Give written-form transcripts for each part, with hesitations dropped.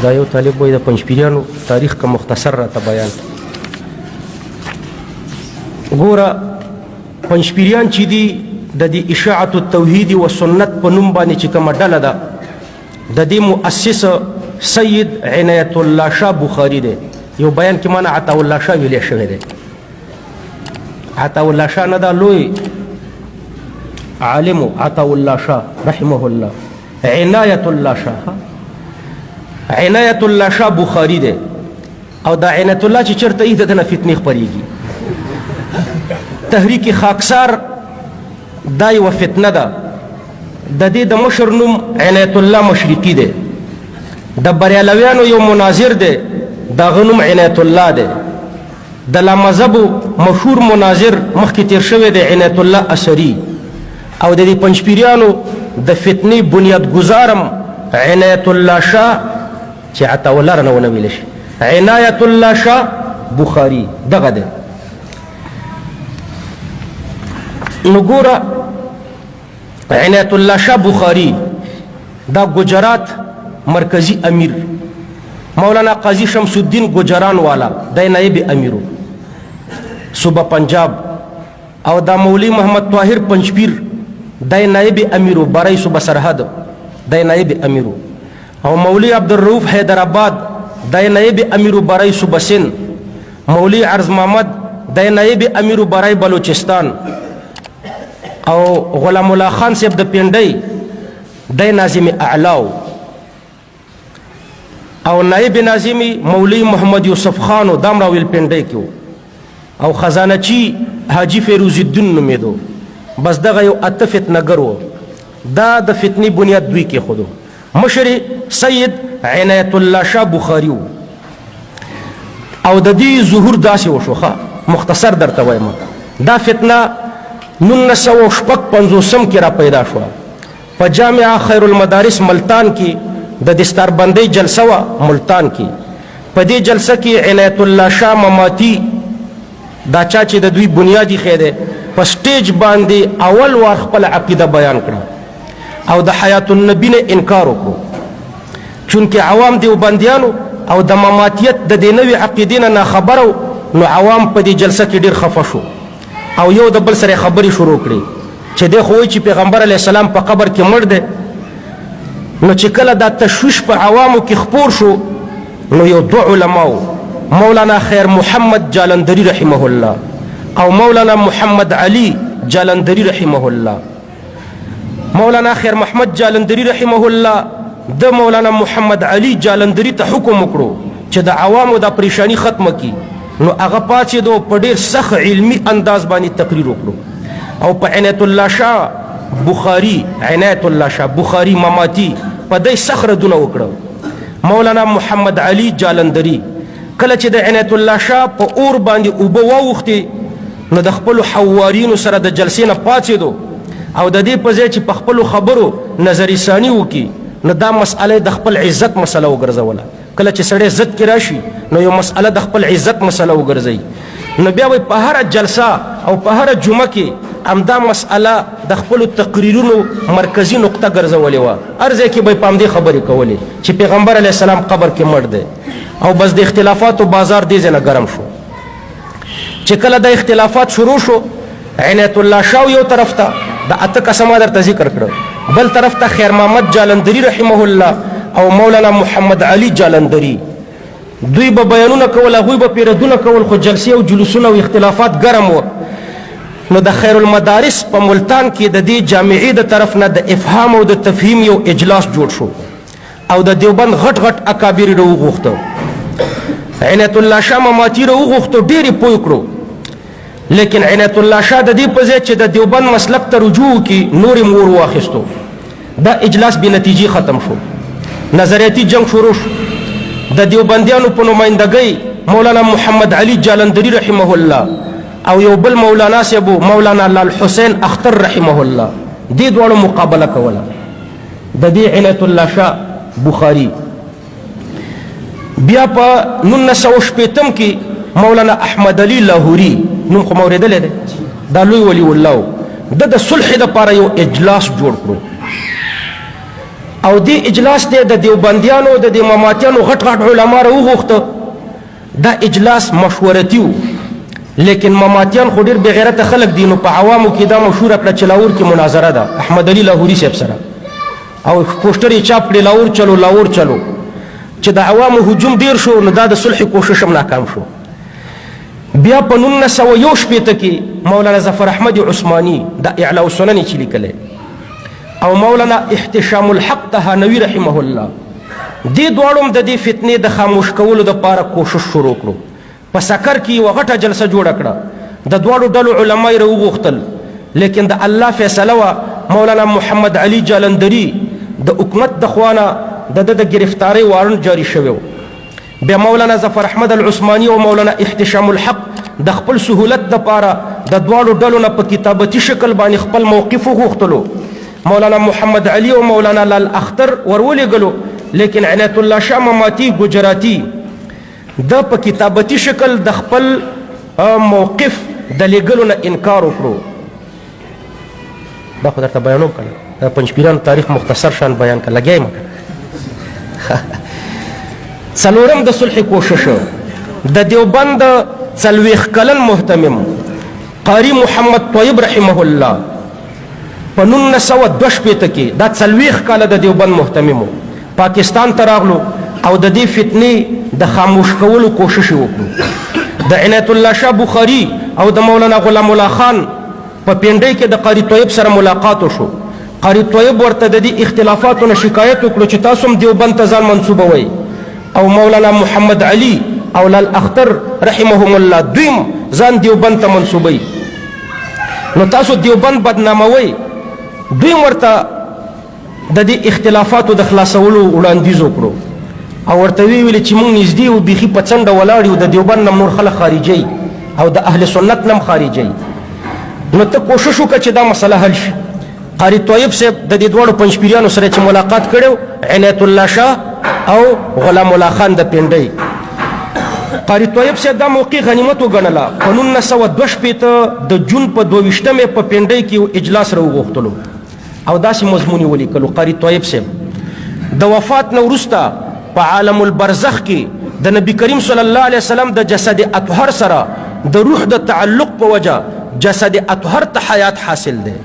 دا یو طالب وایي د پنجپیریانو تاریخ که مختصر راته بیان ګوره پنجپیریان چې دي د دې اشاعة التوحید و سنت په نوم باندې چې کومه ډله ده د دې مؤسس سید عنایت الله شاه بخاري دی یو بیان کې مانا عطا الله شاه ویلی شوی دی عطا الله شاه نه دا لوی عالم عطا الله شاه رحمه الله عنایت الله شاه عنایت الله شاه بخاري دی او دا عنایت الله چې چېرته یي دنه فتنې خپرېږي تحریک خاکسار دا یوه فتنه ده د دې د مشر نوم عنایت الله مشرقي دی د بریالویانو یو مناظر دی د هغه نوم عنایت الله دی د لامذهبو مشهور مناظر مخکې تیر شوی دی عنایت الله اثري او د دې پنجپیریانو د فتنې بنیادګزارم عنایت الله شاه چې عطا الله رانه ونه ویلی شي عنایت الله شاه بخاري دغه دی نو ګوره عنایت الله شاه بخاري دا گجرات مرکزی امیر مولانا قاضی شمس الدین گجران والا دا نائب امیرو صوبہ پنجاب او دا مولی محمد طاهر پنجپیر دا نائب امیرو برای صوبہ سرحد دا نائب امیرو او مولی عبدالرؤوف حیدرآباد دا نائب امیرو برای صوبہ سندھ مولی عرض محمد دا نائب امیرو برای بلوچستان او غلام الله خان صاحب د پنډۍ دا ناظم اعلاو او نائب ناظمی مولی محمد یوسف خانو دام راویل پنډۍ کیو او خزانچی حاجی فیروز الدین نومیدو بس دغه یو اته فتنهګر و دا د فتنې بنیاد دوی کې خودو مشر سید عنایت الله شاه بخاري او د دې ظهور داسې وشوخه مختصر درته وایم دا فتنه 1955 کې را پیدا شوه په جامعه خیر المدارس ملتان کې د دستاربندۍ جلسه وه ملتان کې په دې جلسه کې عنایت الله شاه مماتی دا چا چې د دوی بنیادي خی دی په سټیج باندې اول وار خپل عقیده بیان کړه او د حیات النبی نه انکار وکړو چونکې عوام دیوبندیانو او د مماتیت د دې نوې عقیدې نه ناخبره نو عوام په دې جلسه کې ډېر خفه شو او یو د بل سره خبرې شروع کړې چې دی خو وایي چې پیغمبر علیه السلام په قبر کې مړ دی نو چې کله دا تشویش په عوامو کې خپور شو نو یو دو علماو مولانا خیر محمد جالندری رحمه الله او مولانا محمد علی جالندری رحمه الله مولانا خیر محمد جالندری رحمه الله د مولانا محمد علی جالندری ته حکم وکړو چې د عوامو دا پریشانی ختمه کی نو هغه پاتېدو په ډېر سخت علمي انداز باندې تقریر وکړو او په عنایت الله شاه بخاري عنایت الله شاه بخاري مماتی په دې سخت ردونه وکړو مولانا محمد علی جالندری کله چې د عنایت الله شاه په اور باندې اوبه واوښتې نو د خپلو حوارینو سره د جلسې نه پاڅېدو او د دې په ځای چې په خپلو خبرو نظر ثاني وکړي نو دا مسئله د خپل عزت مسله وګرځوله کله چې سړی عزت کې راشي نو یو مسئله د خپل عزت مسله وګرځوي نو بیا وایي په هره جلسه او په هره جمعه کې همدا مسئله د خپلو تقریرونو مرکزي نقطه ګرځولې وه هر ځای کې به یې په همدې خبرې کولې چې پیغمبر علیه السلام قبر کې مړ دی او بس د اختلافاتو بازار دې ځای نه ګرم شو چې کله د اختلافات شروع شو عنایت الله شاه یو طرف ته د اته قسمه درته ذکر کړه بل طرف ته خیر محمد جالندری رحمه الله او مولانا محمد علی جالندری دوی به بیانونه کول هغوی به پیردونه کول خو جلسې او جلوسونه او اختلافات ګرم و نو د خیر المدارس په ملتان کې د دې جامعې د طرف نه د افهام او د تفهیم یو اجلاس جوړ شو او د دیوبند غټ غټ اکابر یې راوغوښته عنایت الله شاه مماتی راوغوښته ډېر یې پوه کړو لیکن عنایت الله شاه د دې په ځای چې د دیوبند مسلک ته رجوع وکړي نور یې مور واخیستو دا اجلاس بې نتیجې ختم شو نظریاتي جنگ شروع شو د دیوبندیانو په نمایندګۍ مولانا محمد علی جالندری رحمه الله او یو بل مولانا صاحب مولانا لال حسین اختر رحمه الله دې دواړو مقابله کوله د دې عنایت الله شاه بخاري بیا په 1960 کې مولانا احمد علی لاهوري نوم خو موریدلی دی دا لوی ولی الله د صلح دپاره یو اجلاس جوړ کړو او دې اجلاس دی د دیوبندیانو د دې مماتیانو غټ غټ علما راوغوښته. دا اجلاس مشورتي و، لیکن مماتیان خو ډېر بېغیرته خلک دي، نو په عوامو کې دا مشهوره کړه چې لاهور کې مناظره ده احمد علي لاهوري صاحب سره، او پوسټر یې چاپ کړي لاهور چلو لاهور چلو. چې د عوامو هجوم ډېر شو نو دا د صلح کوشش هم ناکام شو. بیا په 1961 کې مولانا ظفر احمد عثماني د اعلاء السنن چې لیکلی، او مولانا احتشام الحق تهانوي رحمه الله، دې دواړو هم د دې فتنې د خاموش کولو دپاره کوشش شروع کړو. په سکر کې یوه غټه جلسه جوړه کړه، د دواړو ډلو علما یې راوغوښتل، لیکن د الله فیصله وه مولانا محمد علي جالندري د حکومت د خوا نه د ده د ګرفتارۍ وارنټ جاري شوی و. بیا مولانا ظفر احمد العثماني او مولانا احتشام الحق د خپل سهولت دپاره د دواړو ډلو نه په کتابتي شکل باندې خپل موقف وغوښتلو. مولانا محمد علي او مولانا لال اختر ورولېږلو، لیکن عنایت الله شاه مماتی ګجراتي د په کتابتي شکل د خپل موقف د لیږلو نه انکار وکړو. دا خو درته بیانوم که نه، د پنجپیرانو تاریخ مختصر شان بیان که لګیا یم که. څلورم د صلح کوشش د دیوبند 40 کلن محتمم قاری محمد طیب رحمه الله په 1962 کې دا 40 کاله د دیوبند محتمم پاکستان ته راغلو او د دې فتنې د خاموش کولو کوشش وکړو. د عنایت الله شاه بخاري او د مولانا غلام الله خان په پینډۍ کې د قاری طیب سره ملاقات وشو. قاری طیب ورته د دې اختلافاتو نه شکایت وکړو چې تاسو هم دیوبند ته ځان منسوبوئ، او مولانا محمد علي او لال اختر رحمهم الله دویم ځان دیوبند ته منسوبوئ، نو تاسو دیوبند بدناموئ. دوی ورته د دې اختلافاتو د خلاصولو وړاندیز وکړو او ورته ویل چې موږ نږدې و بیخي په څنډه ولاړ یو، د دیوبند نه نور خلک خارجوي او د اهل سنت نه هم خارجوي، نو ته کوشش وکړه چې دا مسله حل شي. قاری طیب صاحب د دې دواړو پنجپیریانو سره چې ملاقات کړی، عنایت الله شاه او غلام الله خان د پینډۍ، قاری طیب صاحب دا موقع غنیمت وګڼله. په 1962 د جون په 22 په پینډۍ کې یو اجلاس راوغوښتلو او داسې مضمون یې ولیکلو. قاری طیب صاحب د وفات نه وروسته په عالم البرزخ کې د نبی کریم صلی الله علیه وسلم د جسد اطهر سره د روح د تعلق په وجه جسد اطهر ته حیات حاصل دی،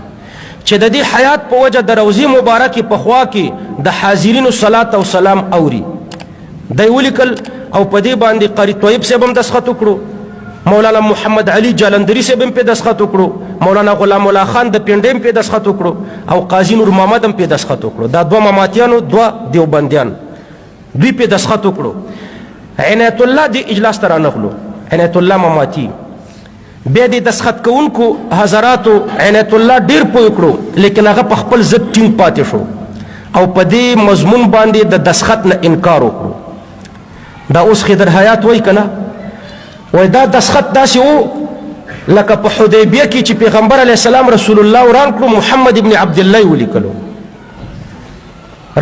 چې د دې حیات په وجه د روضې مبارکې په خوا کې د حاضرینو صلات او سلام اوري. دی ولیکل او په دې باندې قاری طیب صاحب هم دستخط وکړو، مولانا محمد علي جالندري صاحب هم پې دستخط وکړو، مولانا غلام الله خان د پینډۍ هم پې دستخط وکړو، او قاضي نور محمد هم پې دستخط وکړو. دا دوه مماتیانو دوه دیوبندیان دوی پې دستخط وکړو. عنایت الله دې اجلاس ته رانغلو، عنایت الله مماتی. بیا دې دستخط کوونکو حضراتو عنایت الله ډېر پوه کړو، لیکن هغه په خپل ضد ټینګ پاتې شو او په دې مضمون باندې د دستخط نه انکار وکړو. دا اوس خضر حیات وایي که نه، وایي دا دستخط داسې و لکه په حدیبیه کې چې پیغمبر علیه السلام رسول الله وران کړو، محمد ابن عبدالله یې ولیکلو.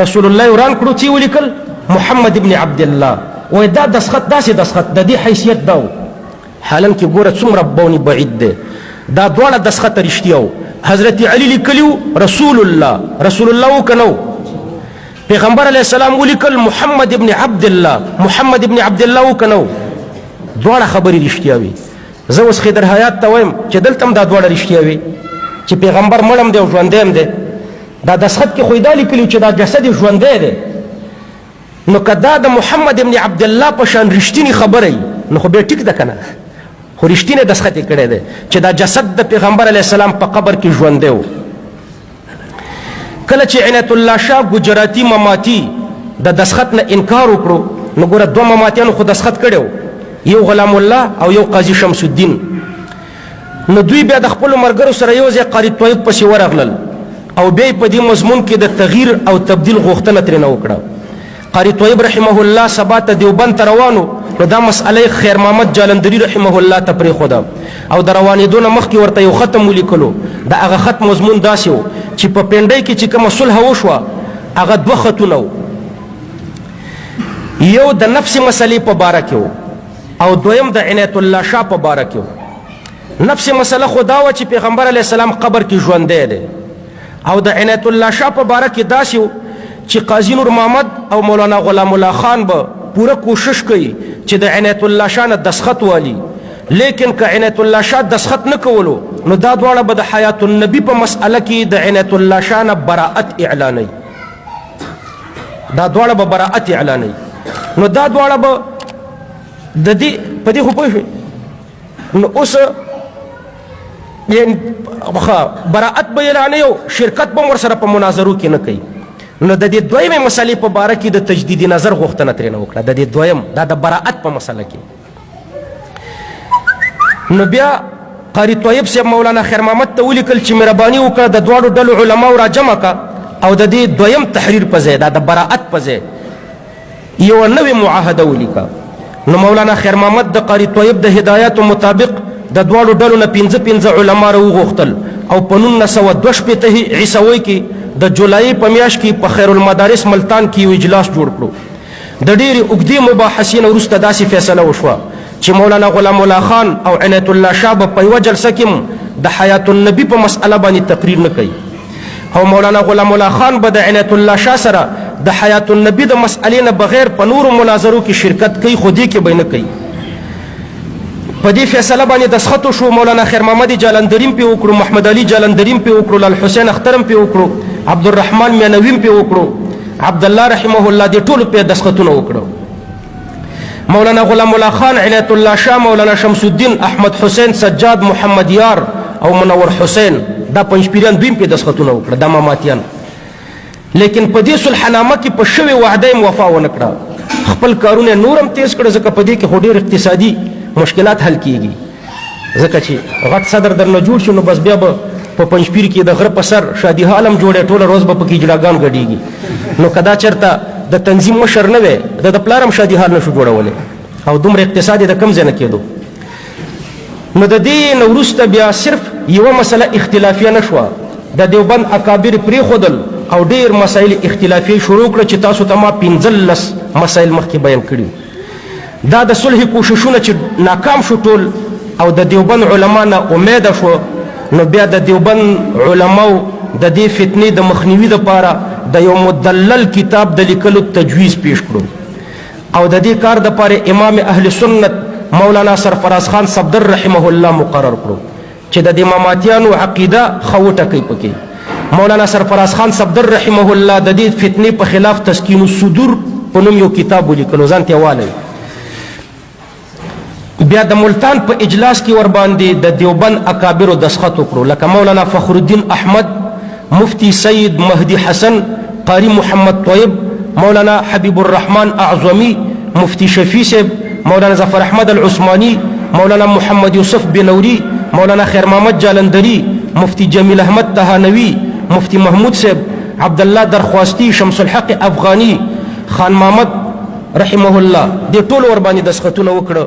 رسول الله وران کړو چې ولیکل محمد ابن عبدالله. وایي دا دستخط داسې دستخط د دې حیثیت دا و، حالان کې ګوره څومره بونی بعید دی. دا دواړه دستخط رښتیا و. حضرت علی لیکلي رسول الله، رسول الله و که نه و؟ پیغمبر علیه السلام ولیکل محمد ابن عبدالله، محمد ابن عبدالله و که نه و؟ دواړه خبرې رښتیا وي. زه اوس خضر حیات ته وایم چې دلته هم دا دواړه رښتیا وي چې پیغمبر مړ هم دی او ژوندی هم دی. دا دستخط کې خو یې دا لیکلي چې دا جسد یې ژوندی دی، نو که دا د محمد ابن عبدالله په شان رښتینې خبره وي نو خو بیا ټیک ده که نه، خو رښتینی دستخط یې کړی دی چې دا جسد د پیغمبر علیه السلام په قبر کې ژوندی و. کله چې عنایت الله شاه ګجراتي مماتی د دستخط نه انکار وکړو، نو ګوره دوه مماتیانو خو دستخط کړی و، یو غلام الله او یو قاضي شمس الدین. نو دوی بیا د خپلو ملګرو سره یو ځای قاری طیب پسې ورغلل او بیا یې په دې مضمون کې د تغییر او تبدیل غوښتنه ترېنه وکړه. قاری طیب رحمه الله سبا ته دیوبند ته روانو، نو دا مسئله خیر محمد جالندري رحمه الله ته پرېښوده او د روانېدو نه مخکې ورته یو ختم ولیکلو. د هغه خط مضمون داسې و چې په پینډۍ کې چې کومه صلح وشوه هغه دوه خطونه و، یو د نفس مسلې په باره کې و او دویم د عنایت الله شاه په باره کې و. نفس مسله خو دا وه چې پیغمبر علیه السلام قبر کې ژوندی دی، او د عنایت الله شاه په باره کې داسې و چې قاضي نور محمد او مولانا غلام الله خان به پوره کوشش کوي چې د عنایت الله شاه نه دسخط والي، لیکن که عنایت الله شاه دسخط نه کولو نو دا دواړه به د حیات النبی په مسئله کې د عنایت الله شاه نه براءت اعلانوي، دا دواړه به براءت اعلانوي. نو دا دواړه به د دې په دې خو پوه شوې. نو اوس براءت به اعلانوي او شرکت به ورسره په مناظرو کې نه کوي. نو د دې دویمې مسلې په باره کې د تجدید نظر غوښتنه ترېنه وکړه، د دې دویم دا د براءت په مسله کې. نو بیا قاری طیب صاحب مولانا خیر محمد ته ولیکل چې مهرباني وکړه د دواړو ډلو علماو را جمع کړه او د دې دویم تحریر په ځای دا د براءت په ځای یوه نوې معاهده ولیکه. نو مولانا خیر محمد د قاری طیب د هدایاتو مطابق د دواړو ډلو نه 15 علما را وغوښتل او په 1962 عیسوي کې د جولای په میاشت کې په خیر المدارس ملتان کې یو اجلاس جوړ کړو. د ډېرې اوږدې مباحثې نه وروسته داسې فیصله وشوه چې مولانا غلام الله خان او عنایت الله شاه به په یوه جلسه کې د حیات النبی په مسئله باندې تقریر نه کوي او مولانا غلام الله خان به د عنایت الله شاه سره د حیات النبی د مسئلې نه بغیر په نورو مناظرو کې شرکت کوي، خو دې کې به نه کوي. په دې فیصله باندې دسخط وشو. مولانا خیر محمد جالندریم پې وکړو، محمد علي جالندریم پې وکړو، لال حسین اخترم پې وکړو، عبدالرحمن مینویم پې وکړو، عبدالله رحمه الله دې ټولو پې دسخطونه وکړو. مولانا غلام الله خان، عنایت الله شاه، مولانا شمس الدین، احمد حسین سجاد، محمد یار او منور حسین دا پنځپیریان دوی پې دسخطونه وکړه، دا ماماتیان. لیکن په دې صلحنامه کې په شوې وعده یې وفا ونه کړه، خپل کارونه نورم تیز کړه ځکه په دې کې خو ډېر اقتصادي مشکلات حل کیږي. ځکه چې غټ صدر درنه جوړ شي نو بس بیا به په پنځپیر کې د غره په سر شادي حالم جوړې ټوله روز به پکې جړاګان ګډېږي. نو که دا چېرته د تنظیم مشر نه وی د پلار هم شادي حال نشو جوړولی او دومره اقتصاد یې د کم ځای نه کېدو. نو د دې نه وروسته بیا صرف یوه مسله اختلافیه نه شوه، د دیوبند اکابر پرېښودل او ډېر مسایل اختلافي شروع کړه چې تاسو ته ما 15 مسایل مخکې بیان کړي. دا د صلح کوششونه چې ناکام شو ټول او د دیوبند علما نه امیده شو، نو بیا د دیوبند علماو د دې فتنې د مخنیوي دپاره د یو مدلل کتاب د لیکلو تجویز پیش کړو او د دې کار دپاره امام اهل سنت مولانا سرفراز خان صفدر رحمه الله مقرر کړو چې د دې ماماتیانو عقیده ښه وټکئ پکې. مولانا سرفراز خان صفدر رحمه الله د دې فتنې په خلاف تسکین الصدور په نوم یو کتاب ولیکلو، ځان ته والی. بیا د ملتان په اجلاس کې ورباندې د دیوبند اکابرو دسخط وکړو لکه مولانا فخر الدین احمد، مفتی سید مهدی حسن، قاری محمد طیب، مولانا حبیب الرحمن اعظمی، مفتی شفیع صاحب، مولانا ظفر احمد العثمانی، مولانا محمد یوسف بنوری، مولانا خیر محمد جالندری، مفتی جمیل احمد تهانوی، مفتی محمود صاحب، عبدالله درخواستی، شمس الحق افغانی، خان محمد رحمه الله دې ټول ورباندې دسخطونه وکړه.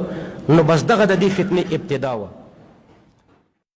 نو بس دغه د دې فتنې ابتدا وه.